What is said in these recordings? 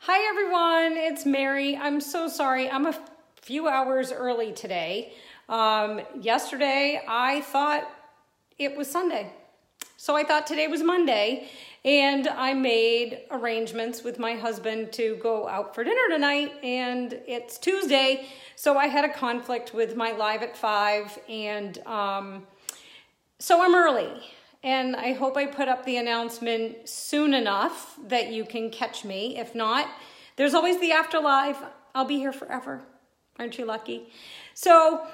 Hi everyone, it's Mary. I'm so sorry. I'm a few hours early today. Yesterday I thought it was Sunday. So I thought today was Monday, and I made arrangements with my husband to go out for dinner tonight, and it's Tuesday, so I had a conflict with my live at 5, and so I'm early. And I hope I put up the announcement soon enough that you can catch me. If not, there's always the afterlife. I'll be here forever. Aren't you lucky? So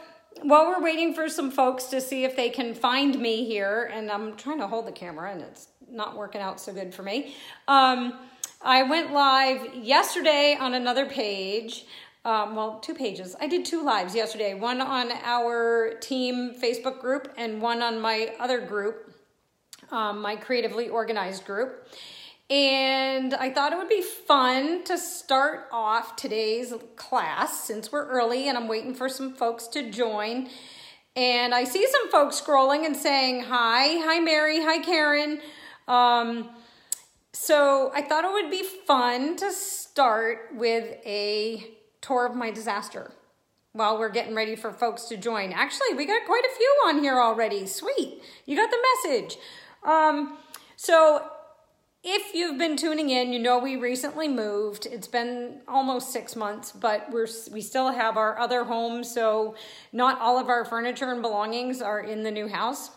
while we're waiting for some folks to see if they can find me here, and I'm trying to hold the camera and it's not working out so good for me. I went live yesterday on another page. Well, 2 pages. I did 2 lives yesterday. One on our team Facebook group and one on my other group. My creatively organized group. And I thought it would be fun to start off today's class since we're early and I'm waiting for some folks to join. And I see some folks scrolling and saying, hi Mary, hi Karen. So I thought it would be fun to start with a tour of my disaster while we're getting ready for folks to join. Actually, we got quite a few on here already. Sweet, you got the message. So if you've been tuning in, you know we recently moved. It's been almost 6 months, but we still have our other home, so not all of our furniture and belongings are in the new house.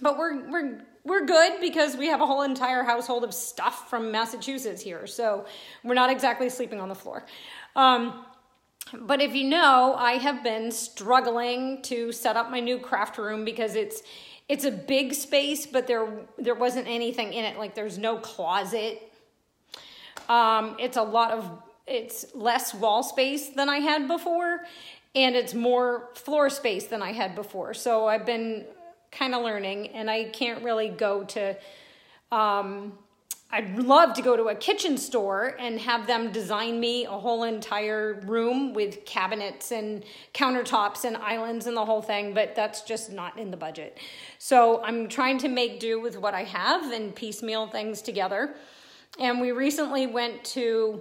But we're good because we have a whole entire household of stuff from Massachusetts here, so we're not exactly sleeping on the floor. But if you know, I have been struggling to set up my new craft room because it's a big space, but there wasn't anything in it. Like there's no closet. It's less wall space than I had before, and it's more floor space than I had before. So I've been kind of learning, and I can't really go to, I'd love to go to a kitchen store and have them design me a whole entire room with cabinets and countertops and islands and the whole thing, but that's just not in the budget. So I'm trying to make do with what I have and piecemeal things together. And we recently went to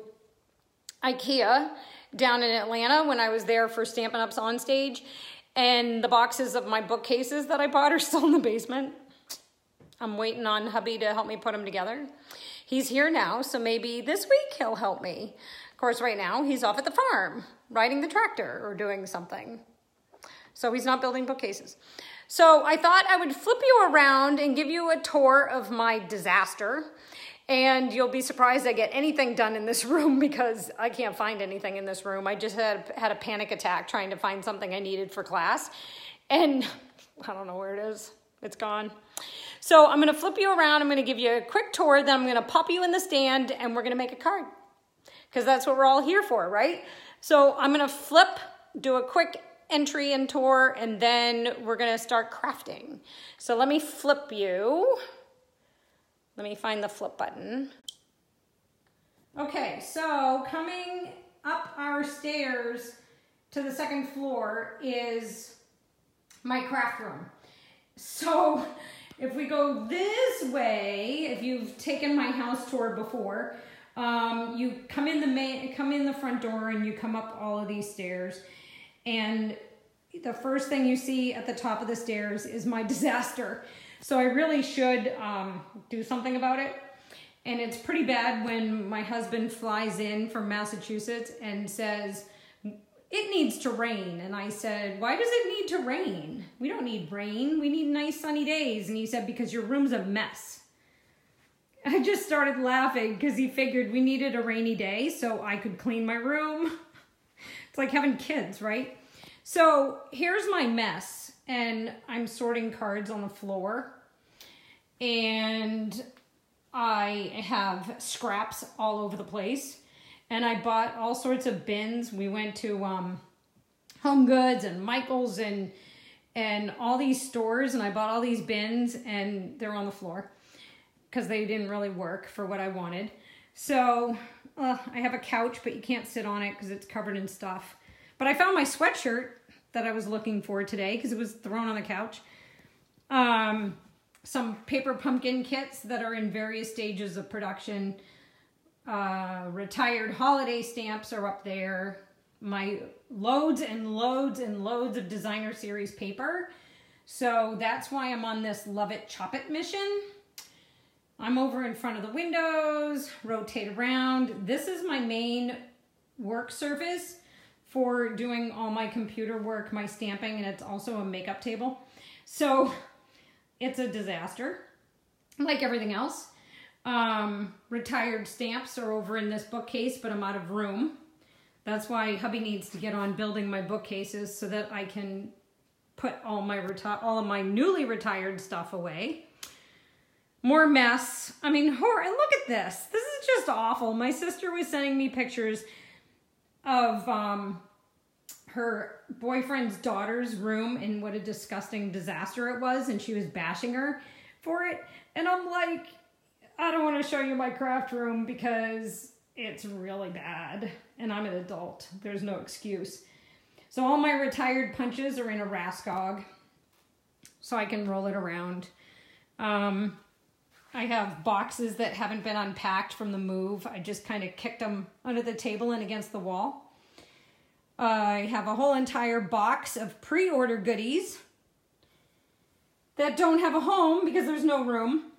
IKEA down in Atlanta when I was there for Stampin' Up's on stage, and the boxes of my bookcases that I bought are still in the basement. I'm waiting on hubby to help me put them together. He's here now, so maybe this week he'll help me. Of course, right now he's off at the farm, riding the tractor or doing something. So he's not building bookcases. So I thought I would flip you around and give you a tour of my disaster. And you'll be surprised I get anything done in this room because I can't find anything in this room. I just had a panic attack trying to find something I needed for class. And I don't know where it is. It's gone. So I'm going to flip you around. I'm going to give you a quick tour. Then I'm going to pop you in the stand and we're going to make a card because that's what we're all here for, right? So I'm going to do a quick entry and tour, and then we're going to start crafting. So let me flip you. Let me find the flip button. Okay, so coming up our stairs to the second floor is my craft room. So if we go this way, if you've taken my house tour before, you come in the front door and you come up all of these stairs, and the first thing you see at the top of the stairs is my disaster. So I really should do something about it. And it's pretty bad when my husband flies in from Massachusetts and says, it needs to rain. And I said, why does it need to rain? We don't need rain. We need nice sunny days. And he said, because your room's a mess. I just started laughing because he figured we needed a rainy day so I could clean my room. It's like having kids, right? So here's my mess. And I'm sorting cards on the floor. And I have scraps all over the place. And I bought all sorts of bins. We went to Home Goods and Michael's and all these stores, and I bought all these bins, and they're on the floor because they didn't really work for what I wanted. So I have a couch, but you can't sit on it because it's covered in stuff. But I found my sweatshirt that I was looking for today because it was thrown on the couch. Some paper pumpkin kits that are in various stages of production. retired holiday stamps are up there. My loads and loads and loads of designer series paper. So that's why I'm on this love it, chop it mission. I'm over in front of the windows, rotate around. This is my main work surface for doing all my computer work, my stamping, and it's also a makeup table. So it's a disaster, like everything else. Retired stamps are over in this bookcase, but I'm out of room. That's why hubby needs to get on building my bookcases so that I can put all of my newly retired stuff away. More mess. I mean, horror. Look at this. This is just awful. My sister was sending me pictures of her boyfriend's daughter's room and what a disgusting disaster it was, and she was bashing her for it. And I'm like, I don't want to show you my craft room because it's really bad. And I'm an adult. There's no excuse. So all my retired punches are in a Rascog so I can roll it around. I have boxes that haven't been unpacked from the move. I just kind of kicked them under the table and against the wall. I have a whole entire box of pre-order goodies that don't have a home because there's no room.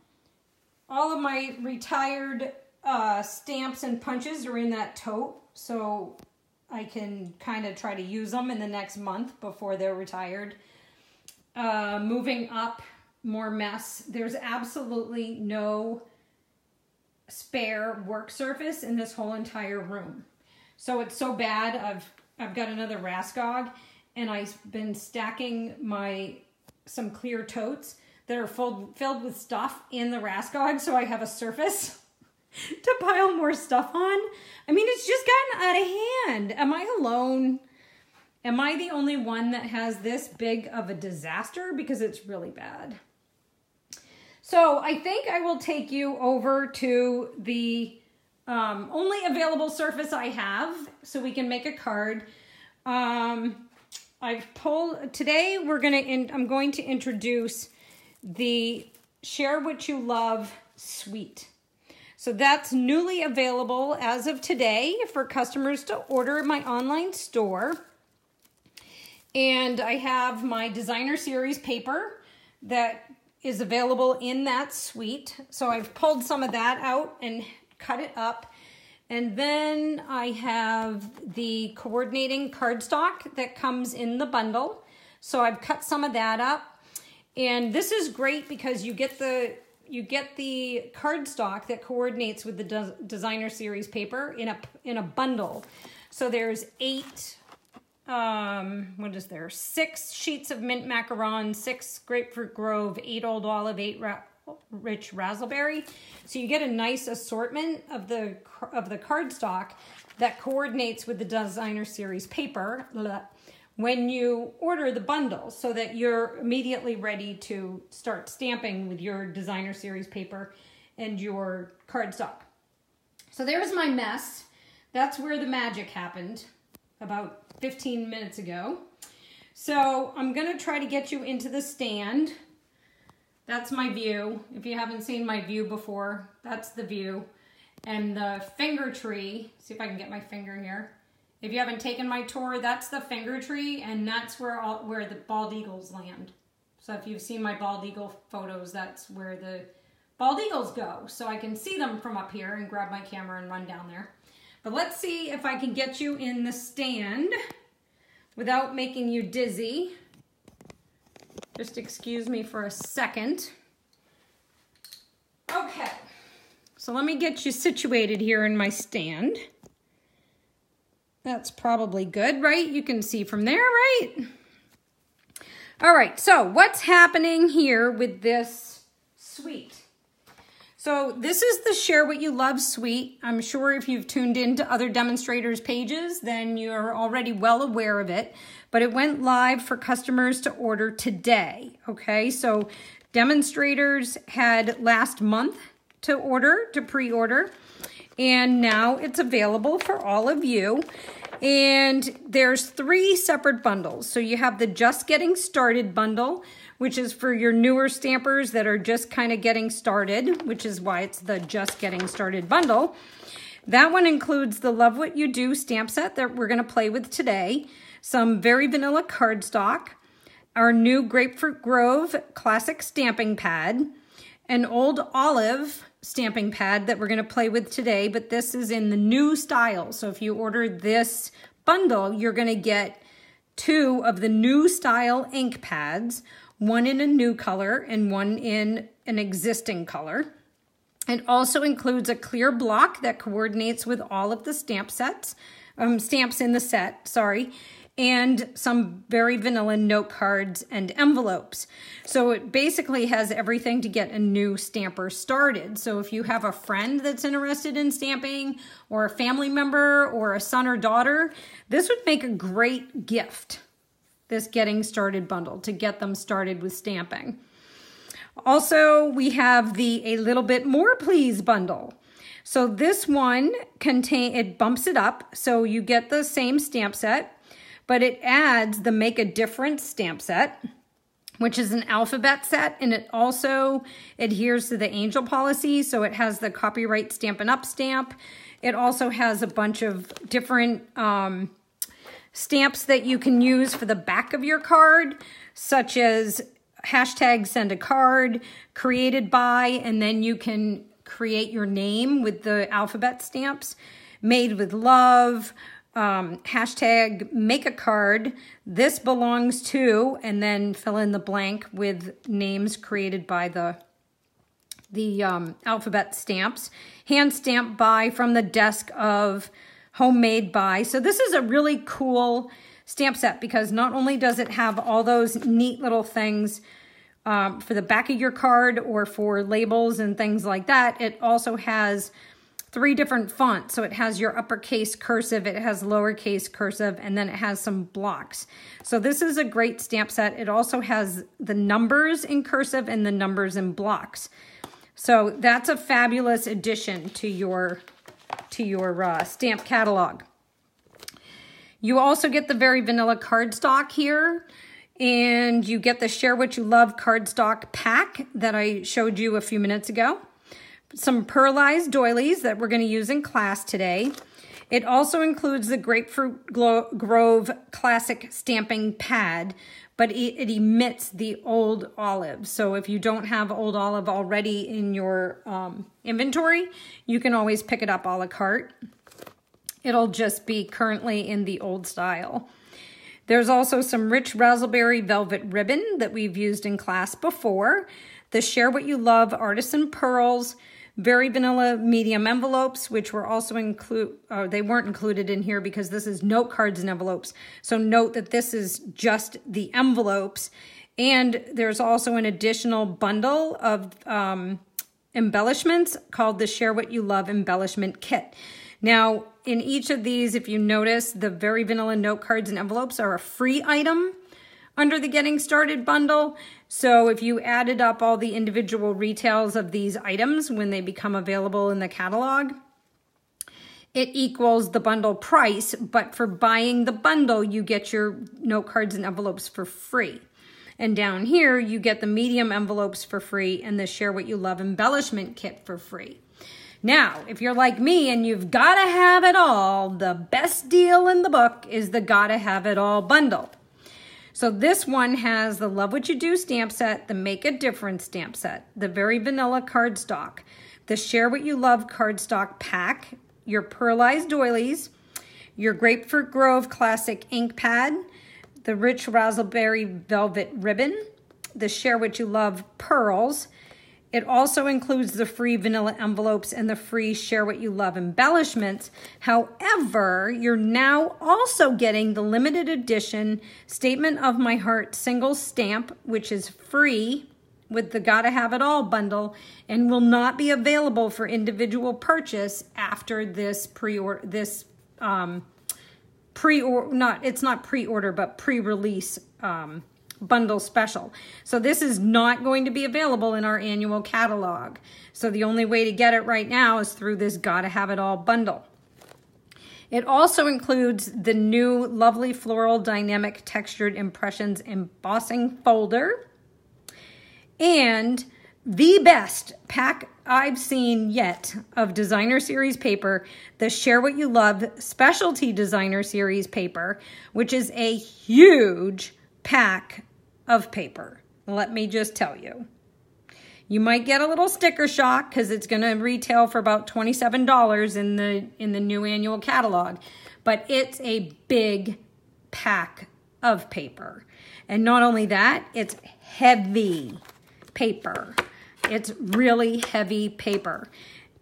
All of my retired stamps and punches are in that tote, so I can kind of try to use them in the next month before they're retired. Moving up, more mess. There's absolutely no spare work surface in this whole entire room. So it's so bad, I've got another Rascog, and I've been stacking some clear totes that are filled with stuff in the Rascog, so I have a surface to pile more stuff on. I mean, it's just gotten out of hand. Am I alone? Am I the only one that has this big of a disaster? Because it's really bad. So I think I will take you over to the only available surface I have so we can make a card. Today I'm going to introduce the Share What You Love suite. So that's newly available as of today for customers to order at my online store. And I have my designer series paper that is available in that suite. So I've pulled some of that out and cut it up. And then I have the coordinating cardstock that comes in the bundle. So I've cut some of that up. And this is great because you get the cardstock that coordinates with the designer series paper in a bundle. So there's 6 sheets of mint macaron, 6 grapefruit grove, 8 old olive, 8 rich raspberry. So you get a nice assortment of the cardstock that coordinates with the designer series paper when you order the bundle, so that you're immediately ready to start stamping with your designer series paper and your cardstock. So there's my mess. That's where the magic happened about 15 minutes ago. So I'm going to try to get you into the stand. That's my view. If you haven't seen my view before, that's the view. And the finger tree, see if I can get my finger here. If you haven't taken my tour, that's the finger tree, and that's where the bald eagles land. So if you've seen my bald eagle photos, that's where the bald eagles go. So I can see them from up here and grab my camera and run down there. But let's see if I can get you in the stand without making you dizzy. Just excuse me for a second. Okay, so let me get you situated here in my stand. That's probably good, right? You can see from there, right? All right, so what's happening here with this suite? So this is the Share What You Love suite. I'm sure if you've tuned into other demonstrators' pages, then you're already well aware of it. But it went live for customers to order today, okay? So demonstrators had last month to pre-order. And now it's available for all of you. And there's 3 separate bundles. So you have the Just Getting Started bundle, which is for your newer stampers that are just kind of getting started, which is why it's the Just Getting Started bundle. That one includes the Love What You Do stamp set that we're going to play with today, some Very Vanilla cardstock, our new Grapefruit Grove classic stamping pad, an Old Olive stamping pad that we're going to play with today, but this is in the new style. So if you order this bundle, you're going to get 2 of the new style ink pads, one in a new color and one in an existing color. It also includes a clear block that coordinates with all of the stamps in the set, and some Very Vanilla note cards and envelopes. So it basically has everything to get a new stamper started. So if you have a friend that's interested in stamping, or a family member, or a son or daughter, this would make a great gift, this Getting Started bundle, to get them started with stamping. Also, we have the A Little Bit More Please bundle. So this one it bumps it up, so you get the same stamp set, but it adds the Make a Difference stamp set, which is an alphabet set, and it also adheres to the Angel policy, so it has the copyright Stampin' Up stamp. It also has a bunch of different stamps that you can use for the back of your card, such as hashtag send a card, created by, and then you can create your name with the alphabet stamps, made with love, hashtag make a card, this belongs to, and then fill in the blank with names created by the alphabet stamps, hand stamped by, from the desk of, homemade by. So this is a really cool stamp set because not only does it have all those neat little things for the back of your card or for labels and things like that, it also has 3 different fonts. So it has your uppercase cursive, it has lowercase cursive, and then it has some blocks. So this is a great stamp set. It also has the numbers in cursive and the numbers in blocks. So that's a fabulous addition to your stamp catalog. You also get the Very Vanilla cardstock here, and you get the Share What You Love cardstock pack that I showed you a few minutes ago. Some pearlized doilies that we're going to use in class today. It also includes the Grapefruit Grove classic stamping pad, but it emits the Old Olive. So if you don't have Old Olive already in your inventory, you can always pick it up a la carte. It'll just be currently in the old style. There's also some rich raspberry velvet ribbon that we've used in class before. The Share What You Love artisan pearls, Very Vanilla medium envelopes, which were also they weren't included in here because this is note cards and envelopes. So note that this is just the envelopes. And there's also an additional bundle of embellishments called the Share What You Love embellishment kit. Now, in each of these, if you notice, the Very Vanilla note cards and envelopes are a free item under the Getting Started bundle. So if you added up all the individual retails of these items when they become available in the catalog, it equals the bundle price, but for buying the bundle, you get your note cards and envelopes for free. And down here, you get the medium envelopes for free and the Share What You Love embellishment kit for free. Now, if you're like me and you've got to have it all, the best deal in the book is the Gotta Have It All bundle. So this one has the Love What You Do stamp set, the Make a Difference stamp set, the Very Vanilla cardstock, the Share What You Love cardstock pack, your pearlized doilies, your Grapefruit Grove classic ink pad, the rich raspberry velvet ribbon, the Share What You Love pearls. It also includes the free vanilla envelopes and the free Share What You Love embellishments. However, you're now also getting the limited edition Statement of My Heart single stamp, which is free with the Gotta Have It All bundle and will not be available for individual purchase after this pre-release bundle special. So this is not going to be available in our annual catalog. So the only way to get it right now is through this Gotta Have It All bundle. It also includes the new lovely floral dynamic textured impressions embossing folder and the best pack I've seen yet of designer series paper, the Share What You Love specialty designer series paper, which is a huge pack of paper. Let me just tell you. You might get a little sticker shock because it's going to retail for about $27 in the new annual catalog, but it's a big pack of paper. And not only that, it's heavy paper. It's really heavy paper.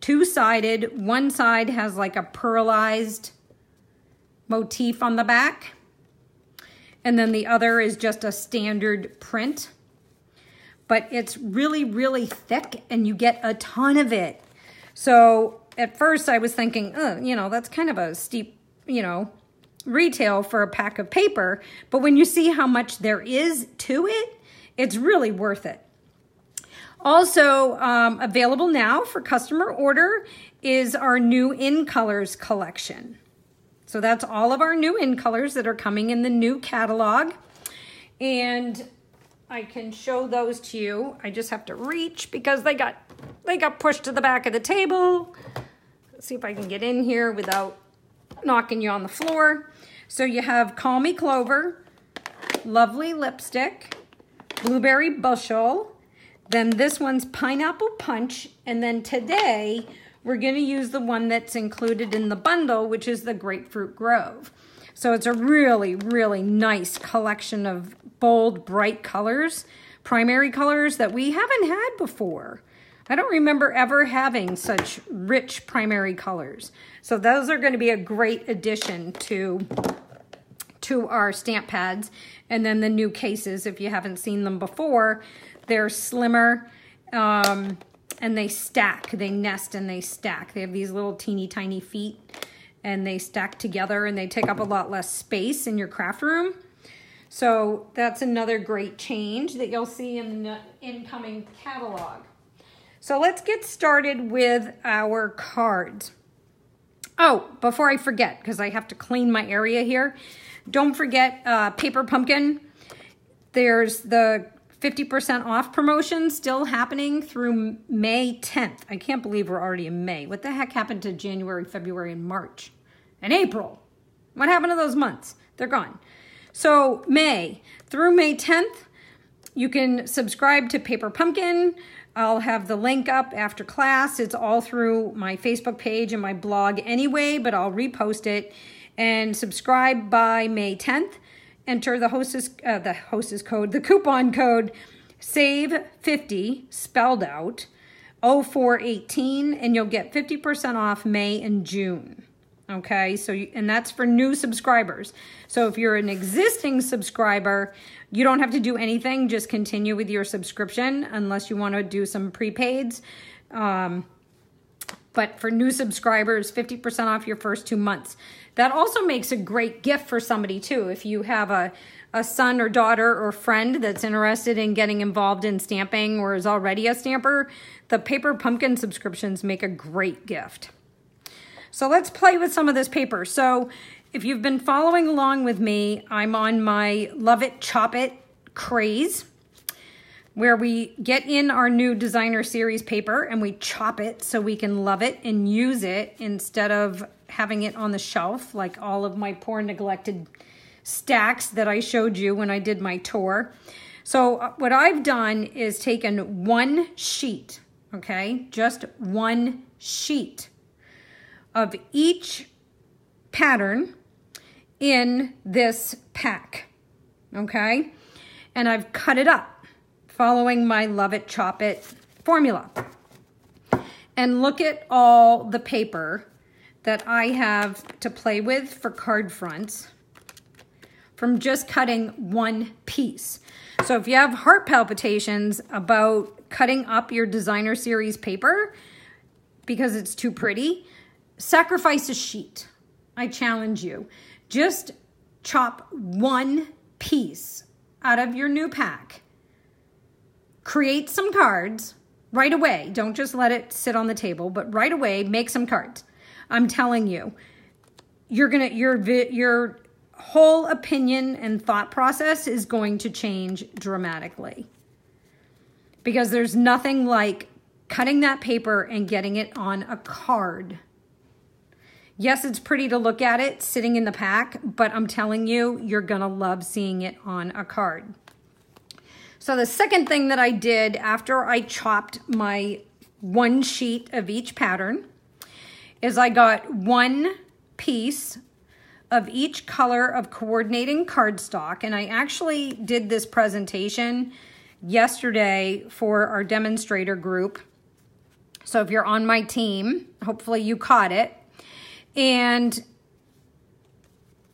Two-sided. One side has like a pearlized motif on the back. And then the other is just a standard print. But it's really, really thick and you get a ton of it. So at first I was thinking, you know, that's kind of a steep, you know, retail for a pack of paper. But when you see how much there is to it, it's really worth it. Also available now for customer order is our new In Colors collection. So that's all of our new In Colors that are coming in the new catalog. And I can show those to you. I just have to reach because they got pushed to the back of the table. Let's see if I can get in here without knocking you on the floor. So you have Call Me Clover, Lovely Lipstick, Blueberry Bushel. Then this one's Pineapple Punch. And then today, we're going to use the one that's included in the bundle, which is the Grapefruit Grove. So it's a really, really nice collection of bold, bright colors, primary colors that we haven't had before. I don't remember ever having such rich primary colors. So those are going to be a great addition to our stamp pads. And then the new cases, if you haven't seen them before, they're slimmer and they stack. They nest and they stack. They have these little teeny tiny feet and they stack together and they take up a lot less space in your craft room. So that's another great change that you'll see in the incoming catalog. So let's get started with our cards. Oh, before I forget, because I have to clean my area here, don't forget Paper Pumpkin. There's the 50% off promotion still happening through May 10th. I can't believe we're already in May. What the heck happened to January, February, and March? And April? What happened to those months? They're gone. So May, through May 10th, you can subscribe to Paper Pumpkin. I'll have the link up after class. It's all through my Facebook page and my blog anyway, but I'll repost it. And subscribe by May 10th. Enter the coupon code SAVE50, spelled out, 0418, and you'll get 50% off May and June. Okay, so and that's for new subscribers. So if you're an existing subscriber, you don't have to do anything. Just continue with your subscription unless you want to do some prepaids. But for new subscribers, 50% off your first 2 months. That also makes a great gift for somebody too. If you have a son or daughter or friend that's interested in getting involved in stamping or is already a stamper, the Paper Pumpkin subscriptions make a great gift. So let's play with some of this paper. So if you've been following along with me, I'm on my Love It, Chop It craze, where we get in our new designer series paper and we chop it so we can love it and use it instead of having it on the shelf like all of my poor neglected stacks that I showed you when I did my tour. So what I've done is taken one sheet, okay, just one sheet of each pattern in this pack, okay, and I've cut it up following my Love It, Chop It formula. And look at all the paper that I have to play with for card fronts from just cutting one piece. So if you have heart palpitations about cutting up your designer series paper because it's too pretty, sacrifice a sheet. I challenge you. Just chop one piece out of your new pack. Create some cards right away. Don't just let it sit on the table, but right away, make some cards. I'm telling you, your whole opinion and thought process is going to change dramatically. because there's nothing like cutting that paper and getting it on a card. Yes, it's pretty to look at it sitting in the pack, but I'm telling you, you're gonna love seeing it on a card. So the second thing that I did after I chopped my one sheet of each pattern is I got one piece of each color of coordinating cardstock, and I actually did this presentation yesterday for our demonstrator group. So if you're on my team, hopefully you caught it. And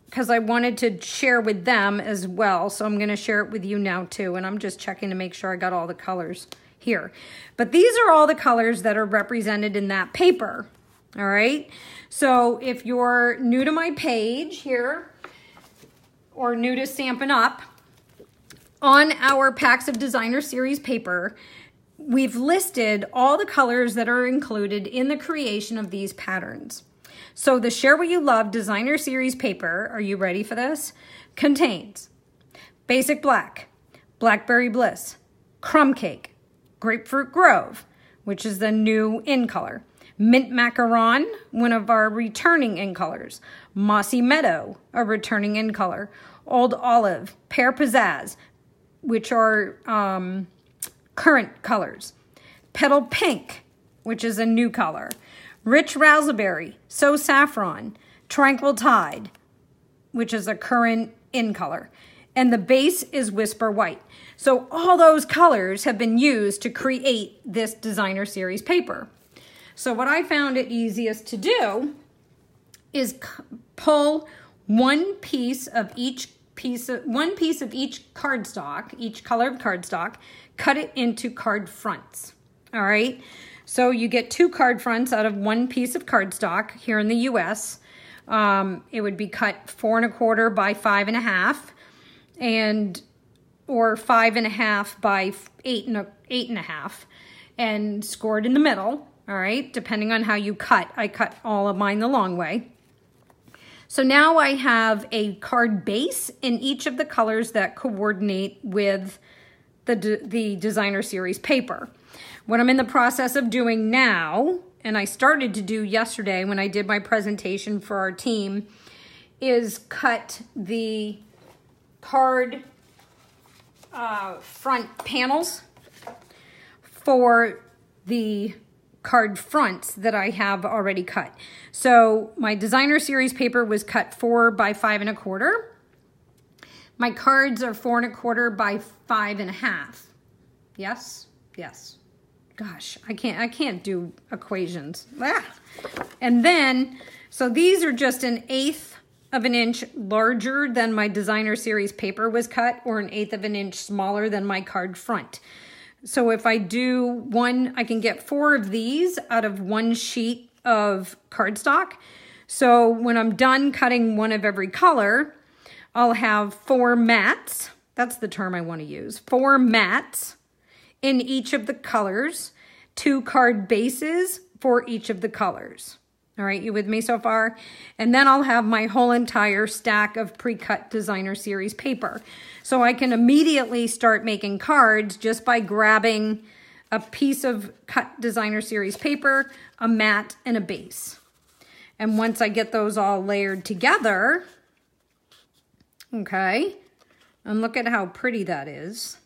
because I wanted to share with them as well, so I'm going to share it with you now too. And I'm just checking to make sure I got all the colors here. But these are all the colors that are represented in that paper. All right. So if you're new to my page here or new to Stampin' Up, on our Packs of Designer Series paper, we've listed all the colors that are included in the creation of these patterns. So the Share What You Love Designer Series paper, are you ready for this? Contains Basic Black, Blackberry Bliss, Crumb Cake, Grapefruit Grove, which is the new in color, Mint Macaron, one of our returning in colors, Mossy Meadow, a returning in color, Old Olive, Pear Pizzazz, which are current colors, Petal Pink, which is a new color, Rich Raspberry, So Saffron, Tranquil Tide, which is a current in color, and the base is Whisper White. So all those colors have been used to create this Designer Series paper. So what I found it easiest to do is pull one piece of each cardstock, each color of cardstock, cut it into card fronts. All right. So you get 2 card fronts out of one piece of cardstock here in the US. It would be cut 4 1/4 by 5 1/2 or 5 1/2 by 8 1/2 and scored in the middle. All right. Depending on how you cut, I cut all of mine the long way. So now I have a card base in each of the colors that coordinate with the Designer Series paper. What I'm in the process of doing now, and I started to do yesterday when I did my presentation for our team, is cut the card front panels for the card fronts that I have already cut. So my Designer Series paper was cut 4 by 5 1/4. My cards are 4 1/4 by 5 1/2. Yes? Yes. Gosh, I can't do equations. Ah. And then, so these are just 1/8 of an inch larger than my Designer Series paper was cut, or 1/8 of an inch smaller than my card front. So if I do one, I can get 4 of these out of one sheet of cardstock. So when I'm done cutting one of every color, I'll have 4 mats. That's the term I want to use. 4 mats in each of the colors, 2 card bases for each of the colors. All right, you with me so far? And then I'll have my whole entire stack of pre-cut Designer Series paper. So I can immediately start making cards just by grabbing a piece of cut Designer Series paper, a mat, and a base. And once I get those all layered together, okay, and look at how pretty that is.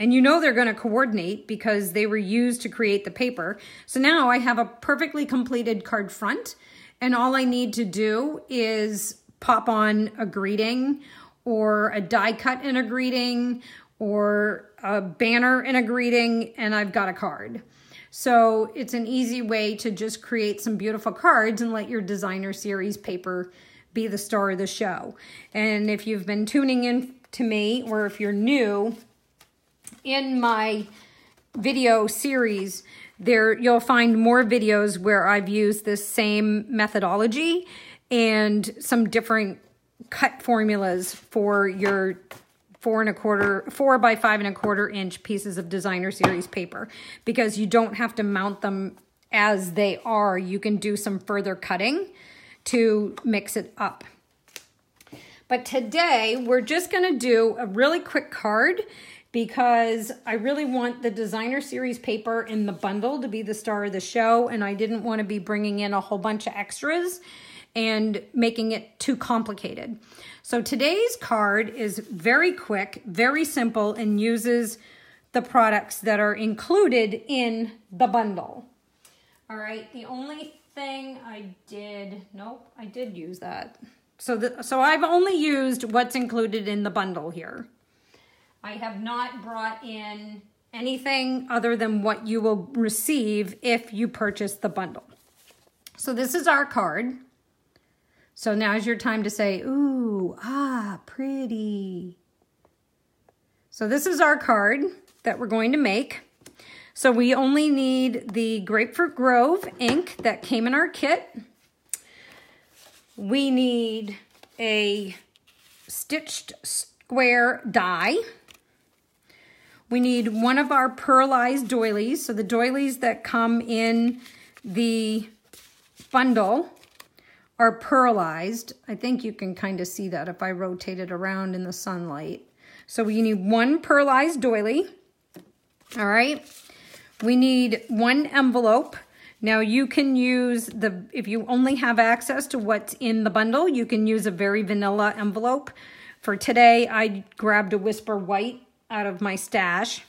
And you know they're going to coordinate because they were used to create the paper. So now I have a perfectly completed card front, and all I need to do is pop on a greeting or a die cut in a greeting or a banner in a greeting, and I've got a card. So it's an easy way to just create some beautiful cards and let your Designer Series paper be the star of the show. And if you've been tuning in to me, or if you're new, in my video series, you'll find more videos where I've used this same methodology and some different cut formulas for your 4 by 5 1/4 inch pieces of Designer Series paper, because you don't have to mount them as they are. You can do some further cutting to mix it up. But today we're just going to do a really quick card because I really want the designer series paper in the bundle to be the star of the show, and I didn't want to be bringing in a whole bunch of extras and making it too complicated. So today's card is very quick, very simple, and uses the products that are included in the bundle. All right, the only thing I did use that. So I've only used what's included in the bundle here. I have not brought in anything other than what you will receive if you purchase the bundle. So this is our card. So now's your time to say, ooh, ah, pretty. So this is our card that we're going to make. So we only need the Grapefruit Grove ink that came in our kit. We need a stitched square die. We need one of our pearlized doilies. So the doilies that come in the bundle are pearlized. I think you can kind of see that if I rotate it around in the sunlight. So we need one pearlized doily. All right. We need one envelope. Now you can use if you only have access to what's in the bundle, you can use a very vanilla envelope. For today, I grabbed a Whisper White out of my stash.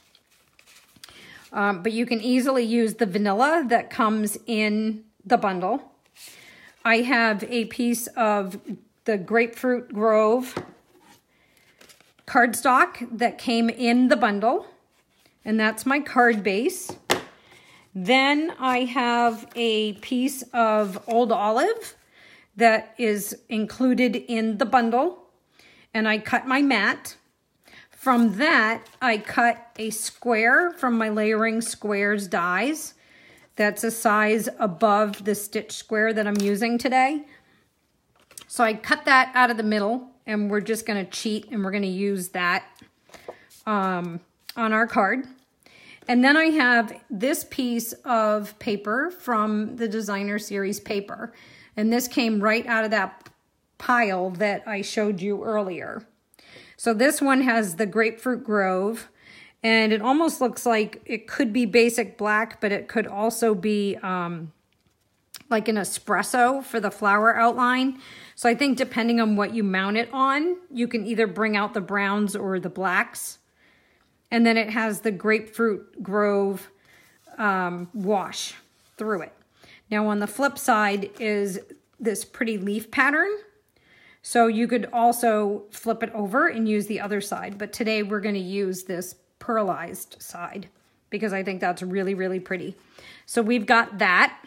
But you can easily use the vanilla that comes in the bundle. I have a piece of the Grapefruit Grove cardstock that came in the bundle, and that's my card base. Then I have a piece of Old Olive that is included in the bundle, and I cut my mat. From that, I cut a square from my Layering Squares dies. That's a size above the stitch square that I'm using today. So I cut that out of the middle, and we're just going to cheat, and we're going to use that on our card. And then I have this piece of paper from the designer series paper. And this came right out of that pile that I showed you earlier. So this one has the Grapefruit Grove, and it almost looks like it could be basic black, but it could also be like an espresso for the flower outline. So I think depending on what you mount it on, you can either bring out the browns or the blacks. And then it has the Grapefruit Grove wash through it. Now on the flip side is this pretty leaf pattern. So you could also flip it over and use the other side. But today we're going to use this pearlized side because I think that's really, really pretty. So we've got that.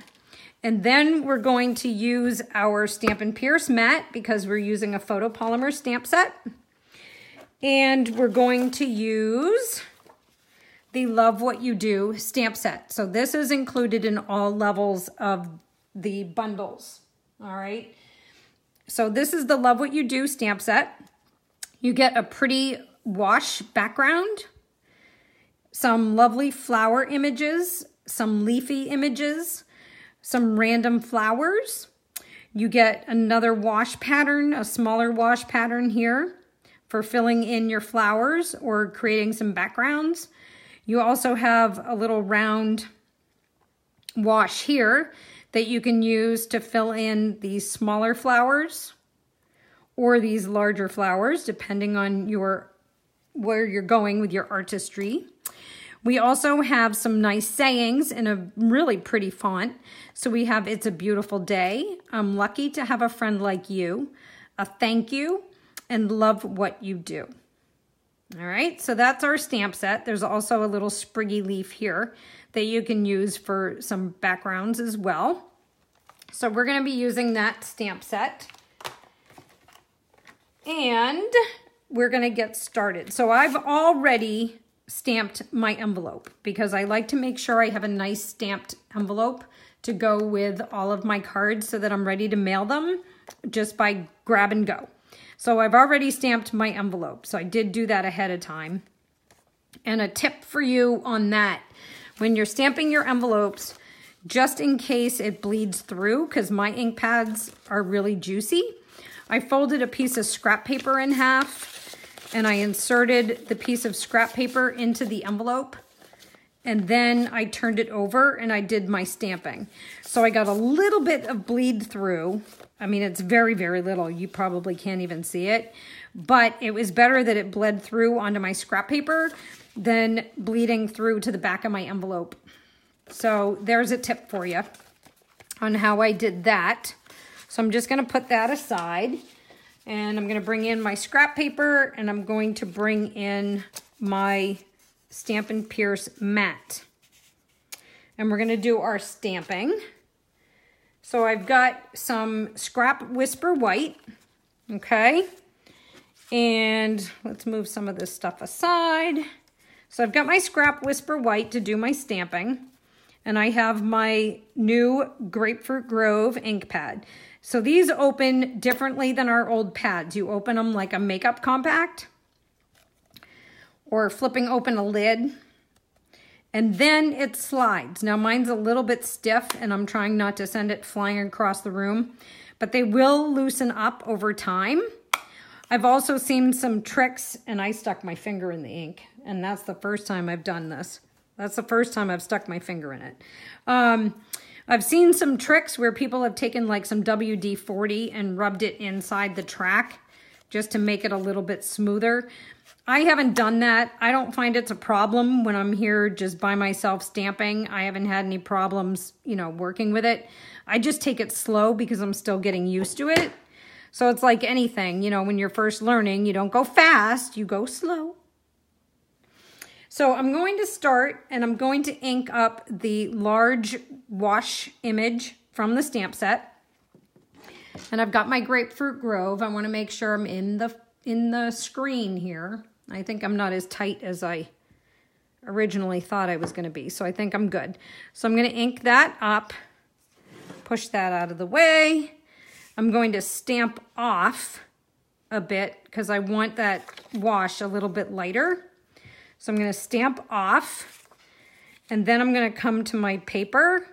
And then we're going to use our Stampin' Pierce mat because we're using a photopolymer stamp set. And we're going to use the Love What You Do stamp set. So this is included in all levels of the bundles. All right. So this is the Love What You Do stamp set. You get a pretty wash background, some lovely flower images, some leafy images, some random flowers. You get another wash pattern, a smaller wash pattern here for filling in your flowers or creating some backgrounds. You also have a little round wash here that you can use to fill in these smaller flowers or these larger flowers, depending on where you're going with your artistry. We also have some nice sayings in a really pretty font. So we have, "It's a beautiful day," "I'm lucky to have a friend like you," a "thank you," and "love what you do." All right, so that's our stamp set. There's also a little spriggy leaf here that you can use for some backgrounds as well. So we're going to be using that stamp set. And we're going to get started. So I've already stamped my envelope because I like to make sure I have a nice stamped envelope to go with all of my cards so that I'm ready to mail them just by grab and go. So I've already stamped my envelope. So I did do that ahead of time. And a tip for you on that, when you're stamping your envelopes, just in case it bleeds through, because my ink pads are really juicy, I folded a piece of scrap paper in half and I inserted the piece of scrap paper into the envelope, and then I turned it over and I did my stamping. So I got a little bit of bleed through. I mean, it's very, very little. You probably can't even see it, but it was better that it bled through onto my scrap paper than bleeding through to the back of my envelope. So there's a tip for you on how I did that. So I'm just gonna put that aside, and I'm gonna bring in my scrap paper, and I'm going to bring in my Stampin' Pierce mat. And we're gonna do our stamping. So I've got some scrap Whisper White, okay? And let's move some of this stuff aside. So I've got my scrap Whisper White to do my stamping, and I have my new Grapefruit Grove ink pad. So these open differently than our old pads. You open them like a makeup compact, or flipping open a lid, and then it slides. Now mine's a little bit stiff, and I'm trying not to send it flying across the room, but they will loosen up over time. I've also seen some tricks, and I stuck my finger in the ink, and that's the first time I've done this. That's the first time I've stuck my finger in it. I've seen some tricks where people have taken like some WD-40 and rubbed it inside the track just to make it a little bit smoother. I haven't done that. I don't find it's a problem when I'm here just by myself stamping. I haven't had any problems, you know, working with it. I just take it slow because I'm still getting used to it. So it's like anything, you know, when you're first learning, you don't go fast, you go slow. So I'm going to start, and I'm going to ink up the large wash image from the stamp set. And I've got my Grapefruit Grove. I want to make sure I'm in the screen here. I think I'm not as tight as I originally thought I was going to be, so I think I'm good. So I'm going to ink that up, push that out of the way. I'm going to stamp off a bit because I want that wash a little bit lighter. So I'm going to stamp off, and then I'm going to come to my paper,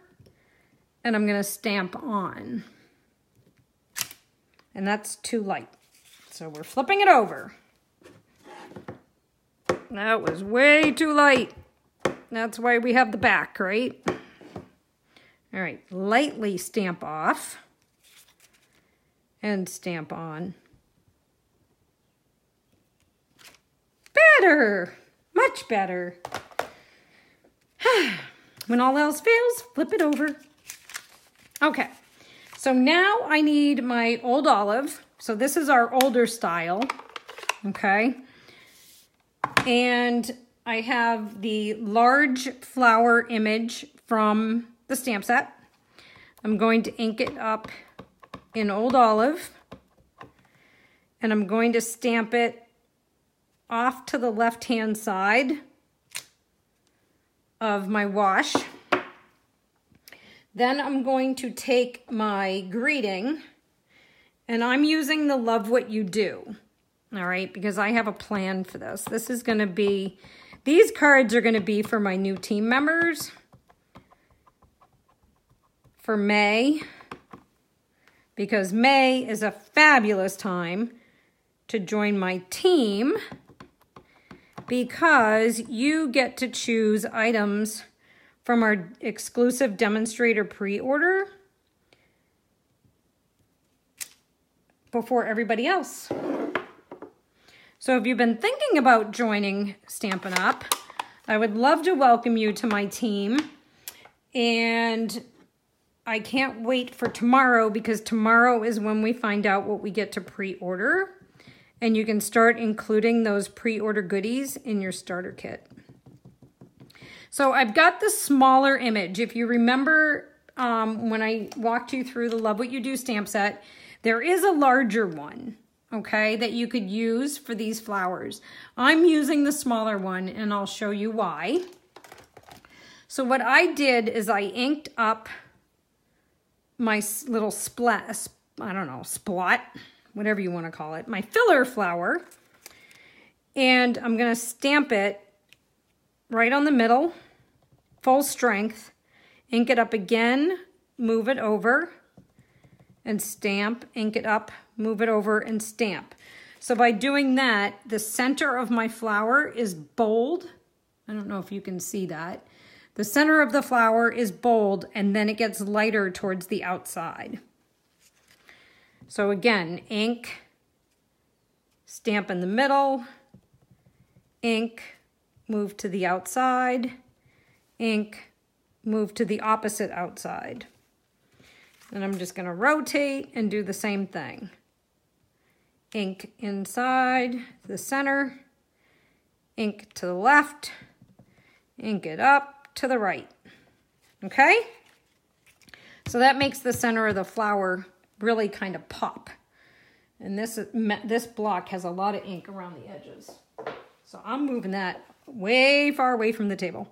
and I'm going to stamp on. And that's too light. So we're flipping it over. That was way too light. That's why we have the back, right? All right, lightly stamp off and stamp on. Better, much better. When all else fails, flip it over. Okay, so now I need my Old Olive. So this is our older style, okay? And I have the large flower image from the stamp set. I'm going to ink it up in Old Olive, and I'm going to stamp it off to the left-hand side of my wash. Then I'm going to take my greeting, and I'm using the Love What You Do, all right, because I have a plan for this. This is going to be, these cards are going to be for my new team members for May, because May is a fabulous time to join my team, because you get to choose items from our exclusive demonstrator pre-order before everybody else. So if you've been thinking about joining Stampin' Up, I would love to welcome you to my team. And I can't wait for tomorrow, because tomorrow is when we find out what we get to pre-order. And you can start including those pre-order goodies in your starter kit. So I've got the smaller image. If you remember when I walked you through the Love What You Do stamp set, there is a larger one, okay, that you could use for these flowers. I'm using the smaller one, and I'll show you why. So what I did is I inked up my little splat, I don't know, splot, whatever you want to call it, my filler flower, and I'm going to stamp it right on the middle, full strength, ink it up again, move it over, and stamp, ink it up, move it over, and stamp. So by doing that, the center of my flower is bold. I don't know if you can see that. The center of the flower is bold, and then it gets lighter towards the outside. So again, ink, stamp in the middle, ink, move to the outside, ink, move to the opposite outside. And I'm just gonna rotate and do the same thing. Ink inside the center, ink to the left, ink it up to the right, okay? So that makes the center of the flower really kind of pop. And this block has a lot of ink around the edges. So I'm moving that way far away from the table.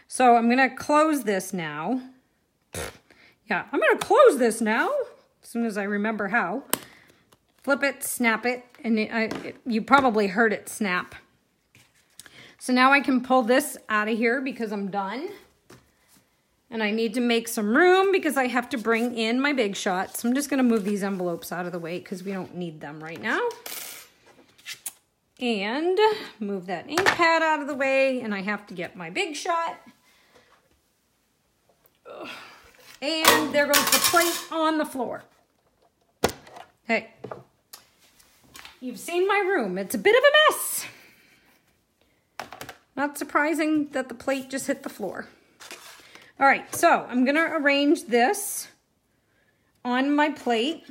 So I'm gonna close this now. Yeah, I'm gonna close this now, as soon as I remember how. Flip it, snap it, and you probably heard it snap. So now I can pull this out of here because I'm done. And I need to make some room because I have to bring in my big shot. So I'm just gonna move these envelopes out of the way because we don't need them right now. And move that ink pad out of the way, and I have to get my big shot. Ugh. And there goes the plate on the floor. Hey, you've seen my room. It's a bit of a mess. Not surprising that the plate just hit the floor. All right, so I'm gonna arrange this on my plate.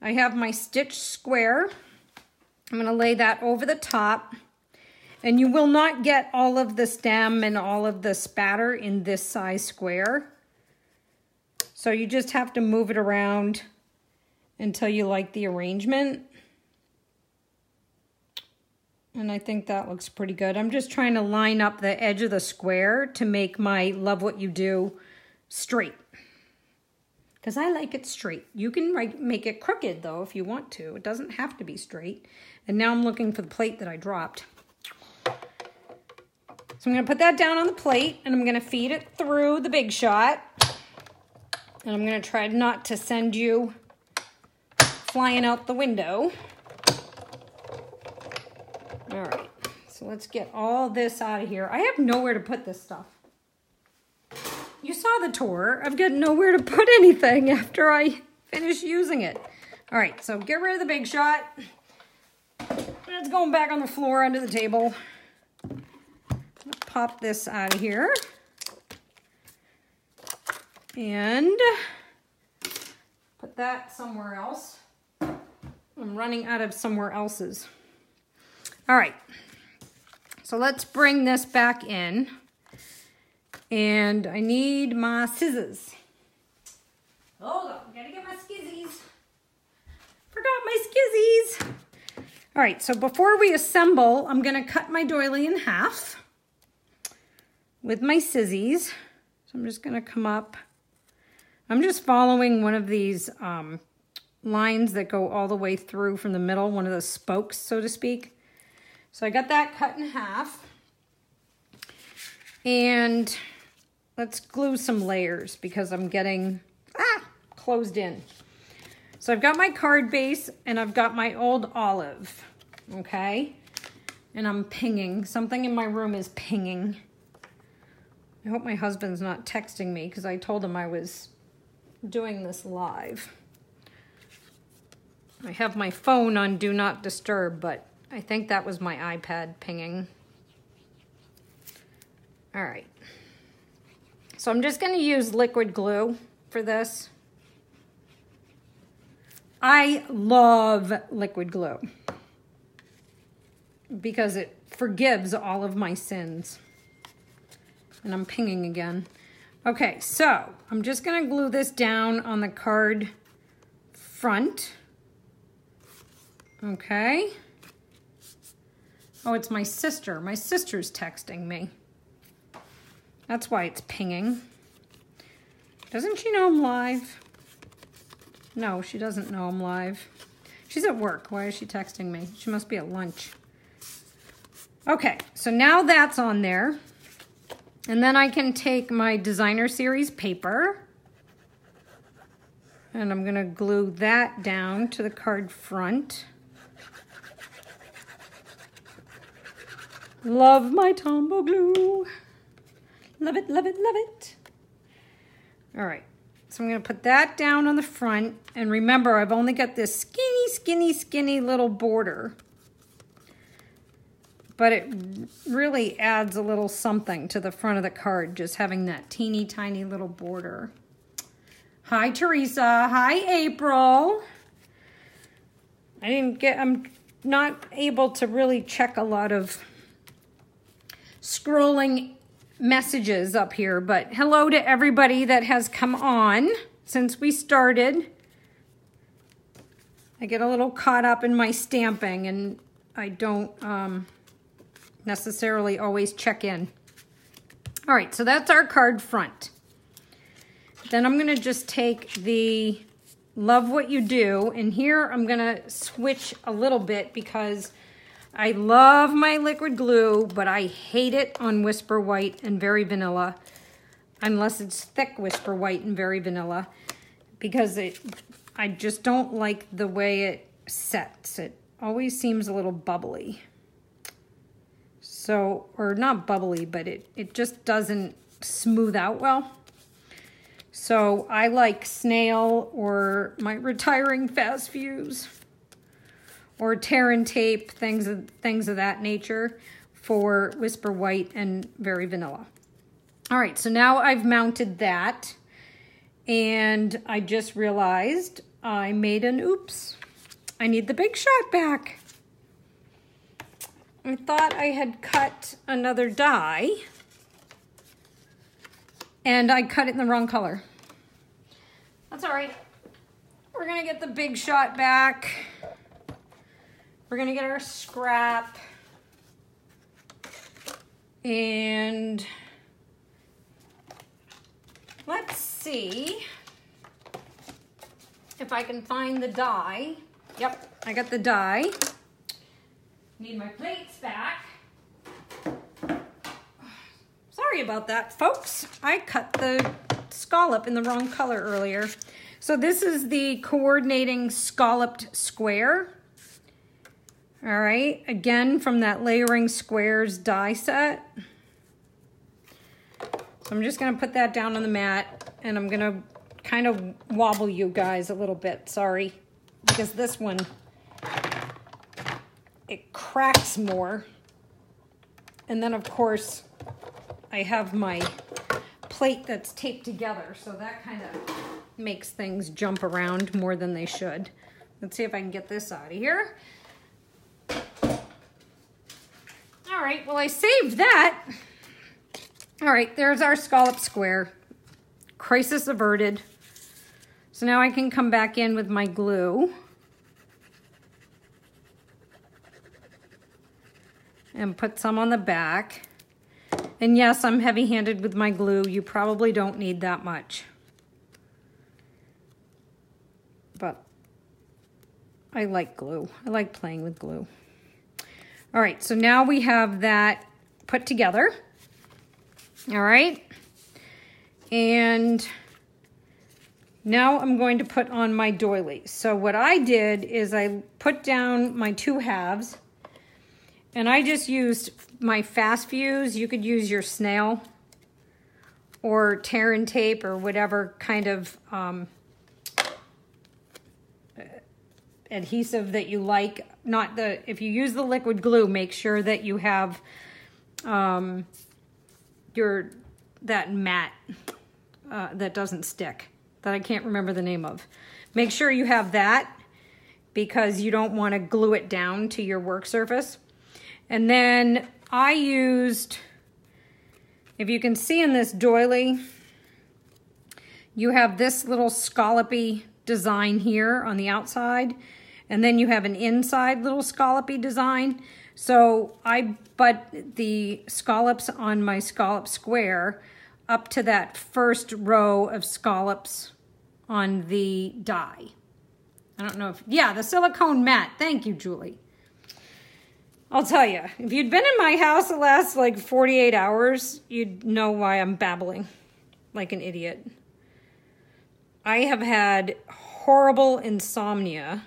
I have my stitch square. I'm gonna lay that over the top, and you will not get all of the stem and all of the spatter in this size square. So you just have to move it around until you like the arrangement. And I think that looks pretty good. I'm just trying to line up the edge of the square to make my Love What You Do straight. Because I like it straight. You can make it crooked though if you want to. It doesn't have to be straight. And now I'm looking for the plate that I dropped. So I'm gonna put that down on the plate and I'm gonna feed it through the Big Shot. And I'm gonna try not to send you flying out the window. All right, so let's get all this out of here. I have nowhere to put this stuff. You saw the tour. I've got nowhere to put anything after I finish using it. All right, so get rid of the Big Shot. It's going back on the floor under the table. Pop this out of here. And put that somewhere else. I'm running out of somewhere else's. All right, so let's bring this back in. And I need my scissors. Hold on, gotta get my skizzies. Forgot my skizzies. All right, so before we assemble, I'm gonna cut my doily in half with my scissors. So I'm just gonna come up. I'm just following one of these lines that go all the way through from the middle, one of the spokes, so to speak. So I got that cut in half. And let's glue some layers because I'm getting closed in. So I've got my card base and I've got my old olive, okay? And I'm pinging. Something in my room is pinging. I hope my husband's not texting me because I told him I was doing this live. I have my phone on Do Not Disturb, but I think that was my iPad pinging. All right. So I'm just going to use liquid glue for this. I love liquid glue because it forgives all of my sins. And I'm pinging again. Okay, so I'm just going to glue this down on the card front. Okay. Oh, it's my sister. My sister's texting me. That's why it's pinging. Doesn't she know I'm live? No, she doesn't know I'm live. She's at work. Why is she texting me? She must be at lunch. Okay, so now that's on there. And then I can take my designer series paper and I'm gonna glue that down to the card front. Love my Tombow glue. Love it, love it, love it. All right, so I'm gonna put that down on the front. And remember, I've only got this skinny, skinny, skinny little border. But it really adds a little something to the front of the card, just having that teeny tiny little border. Hi, Teresa. Hi, April. I'm not able to really check a lot of scrolling messages up here, but hello to everybody that has come on since we started. I get a little caught up in my stamping and I don't necessarily always check in. All right, so that's our card front. Then I'm gonna just take the Love What You Do, and here I'm gonna switch a little bit because I love my liquid glue, but I hate it on Whisper White and Very Vanilla, unless it's thick Whisper White and Very Vanilla, because I just don't like the way it sets. It always seems a little bubbly. So, or not bubbly, but it just doesn't smooth out well. So I like Snail or my Retiring Fast Fuse or Tear and Tape, things of that nature for Whisper White and Very Vanilla. All right, so now I've mounted that, and I just realized I made an oops. I need the Big Shot back. I thought I had cut another die, and I cut it in the wrong color. That's all right. We're gonna get the Big Shot back. We're gonna get our scrap. And let's see if I can find the die. Yep, I got the die. Need my plates back. Sorry about that, folks. I cut the scallop in the wrong color earlier. So this is the coordinating scalloped square. All right, again from that Layering Squares die set. So I'm just gonna put that down on the mat, and I'm gonna kind of wobble you guys a little bit, sorry, because this one, it cracks more. And then of course, I have my plate that's taped together, so that kind of makes things jump around more than they should. Let's see if I can get this out of here. All right, well, I saved that. All right, there's our scallop square. Crisis averted. So now I can come back in with my glue and put some on the back. And yes, I'm heavy-handed with my glue. You probably don't need that much. But I like glue. I like playing with glue. All right, so now we have that put together. All right. And now I'm going to put on my doily. So what I did is I put down my 2 halves, and I just used my Fast Fuse. You could use your Snail or Tear and Tape or whatever kind of adhesive that you like. Not the, if you use the liquid glue, make sure that you have that mat that doesn't stick, that I can't remember the name of. Make sure you have that because you don't want to glue it down to your work surface. And then I used, if you can see in this doily, you have this little scallopy design here on the outside, and then you have an inside little scallopy design. So I butt the scallops on my scallop square up to that first row of scallops on the die. I don't know if, yeah, the silicone mat. Thank you, Julie. I'll tell you, if you'd been in my house the last like 48 hours, you'd know why I'm babbling like an idiot. I have had horrible insomnia.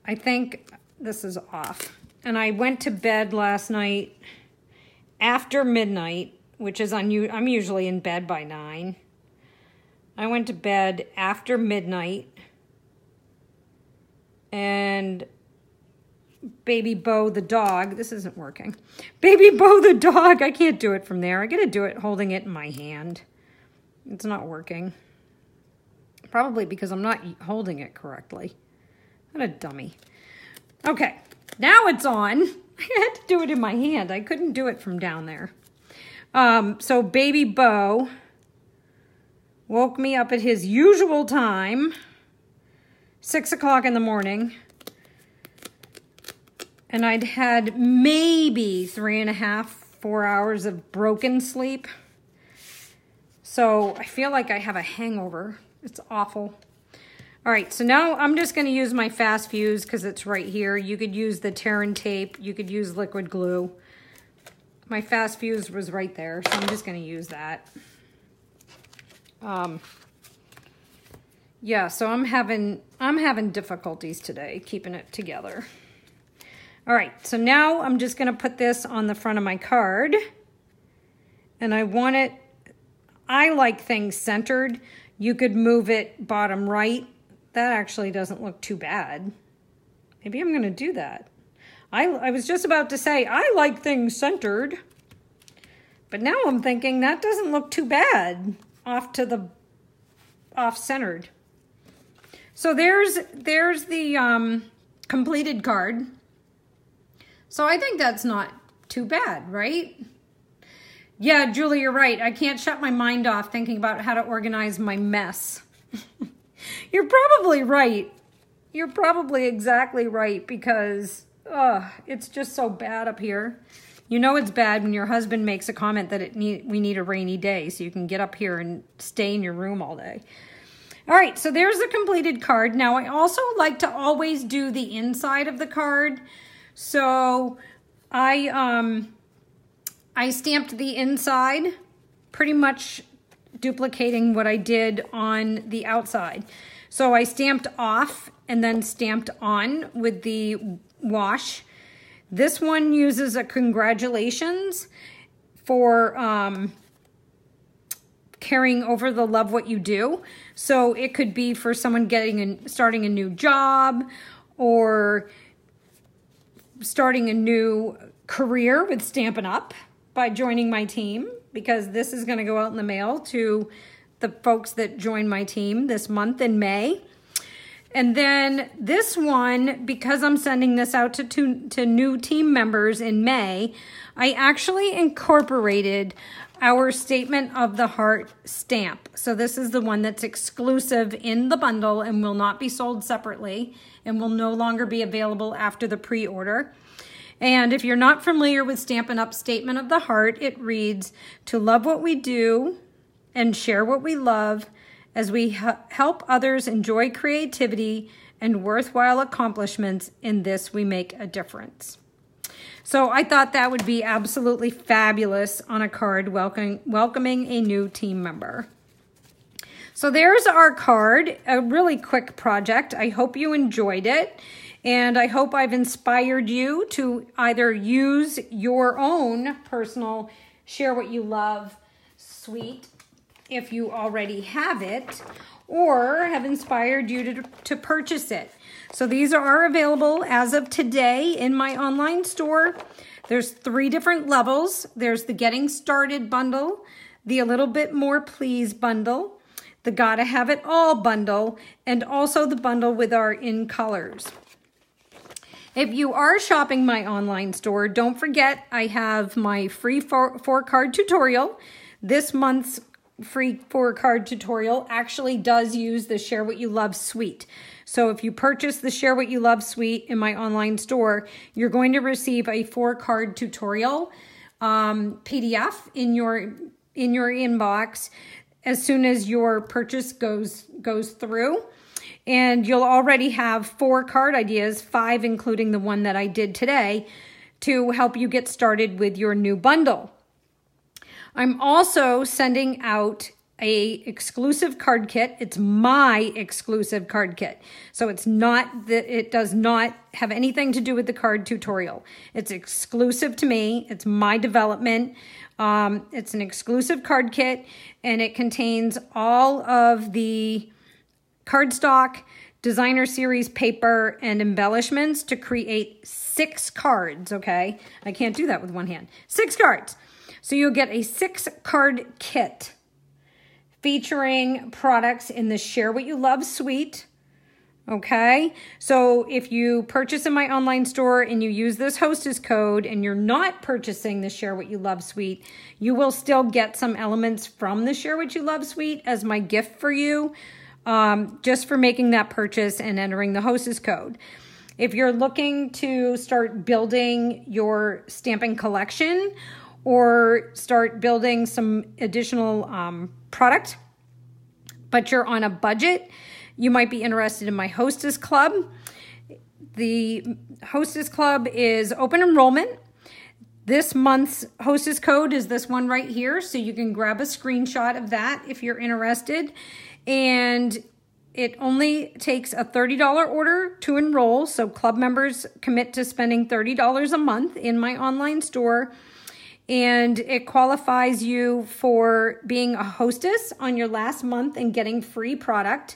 I think this is off. and I went to bed last night after midnight, which is unusual. I'm usually in bed by 9. I went to bed after midnight, and Baby Bo the dog, this isn't working. Baby Bo the dog, I can't do it from there. I gotta do it holding it in my hand. It's not working. Probably because I'm not holding it correctly. What a dummy. Okay, now it's on. I had to do it in my hand. I couldn't do it from down there. So Baby Bo woke me up at his usual time, 6 o'clock in the morning. And I'd had maybe 3.5, 4 hours of broken sleep. So I feel like I have a hangover. It's awful. All right, so now I'm just gonna use my fast fuse because it's right here. You could use the tear and tape. You could use liquid glue. My fast fuse was right there, so I'm just gonna use that. Yeah, so I'm having difficulties today keeping it together. All right, so now I'm just gonna put this on the front of my card, and I like things centered. You could move it bottom right. That actually doesn't look too bad. Maybe I'm gonna do that. I was just about to say, I like things centered, but now I'm thinking that doesn't look too bad off-centered. So there's the completed card. So I think that's not too bad, right? Yeah, Julie, you're right. I can't shut my mind off thinking about how to organize my mess. You're probably right. You're probably exactly right because it's just so bad up here. You know it's bad when your husband makes a comment that we need a rainy day so you can get up here and stay in your room all day. All right, so there's the completed card. Now, I also like to always do the inside of the card. So I stamped the inside, pretty much duplicating what I did on the outside. So I stamped off and then stamped on with the wash. This one uses a congratulations for carrying over the love what you do. So it could be for someone starting a new job or starting a new career with Stampin' Up by joining my team, because this is going to go out in the mail to the folks that join my team this month in May. And then this one, because I'm sending this out to new team members in May, I actually incorporated our Statement of the Heart stamp. So this is the one that's exclusive in the bundle and will not be sold separately and will no longer be available after the pre-order. And if you're not familiar with Stampin' Up's Statement of the Heart, it reads, "To love what we do and share what we love as we help others enjoy creativity and worthwhile accomplishments. In this, we make a difference." So I thought that would be absolutely fabulous on a card welcoming a new team member. So there's our card, a really quick project. I hope you enjoyed it. And I hope I've inspired you to either use your own personal Share What You Love suite if you already have it, or have inspired you to purchase it. So these are available as of today in my online store. There's 3 different levels. There's the Getting Started bundle, the A Little Bit More Please bundle, the Gotta Have It All bundle, and also the bundle with our In Colors. If you are shopping my online store, don't forget I have my free 4-card tutorial. This month's free 4-card tutorial actually does use the Share What You Love suite. So if you purchase the Share What You Love suite in my online store, you're going to receive a 4-card tutorial PDF in your inbox as soon as your purchase goes through. And you'll already have 4 card ideas, 5 including the one that I did today, to help you get started with your new bundle. I'm also sending out a exclusive card kit. It's my exclusive card kit. So it's not that it does not have anything to do with the card tutorial. It's exclusive to me. It's my development. It's an exclusive card kit, and it contains all of the cardstock, designer series paper, and embellishments to create 6 cards, okay? I can't do that with one hand. 6 cards. So you'll get a 6-card kit featuring products in the Share What You Love suite. Okay, so if you purchase in my online store and you use this hostess code and you're not purchasing the Share What You Love suite, you will still get some elements from the Share What You Love suite as my gift for you, just for making that purchase and entering the hostess code. If you're looking to start building your Stampin' collection or start building some additional product, but you're on a budget, you might be interested in my Hostess Club. The Hostess Club is open enrollment. This month's Hostess code is this one right here, so you can grab a screenshot of that if you're interested. And it only takes a $30 order to enroll, so club members commit to spending $30 a month in my online store. And it qualifies you for being a hostess on your last month and getting free product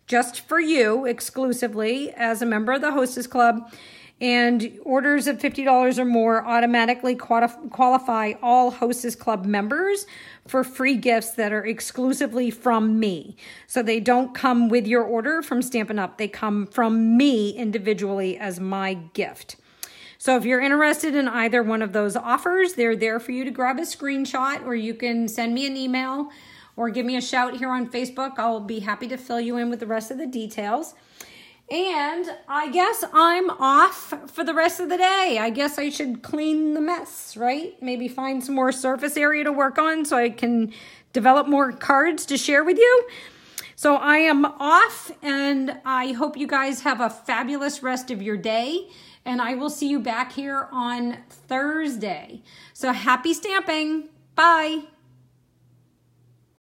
just for you exclusively as a member of the Hostess Club. And orders of $50 or more automatically qualify all Hostess Club members for free gifts that are exclusively from me. So they don't come with your order from Stampin' Up. They come from me individually as my gift. So if you're interested in either one of those offers, they're there for you to grab a screenshot, or you can send me an email or give me a shout here on Facebook. I'll be happy to fill you in with the rest of the details. And I guess I'm off for the rest of the day. I guess I should clean the mess, right? Maybe find some more surface area to work on so I can develop more cards to share with you. So I am off, and I hope you guys have a fabulous rest of your day. And I will see you back here on Thursday. So happy stamping. Bye.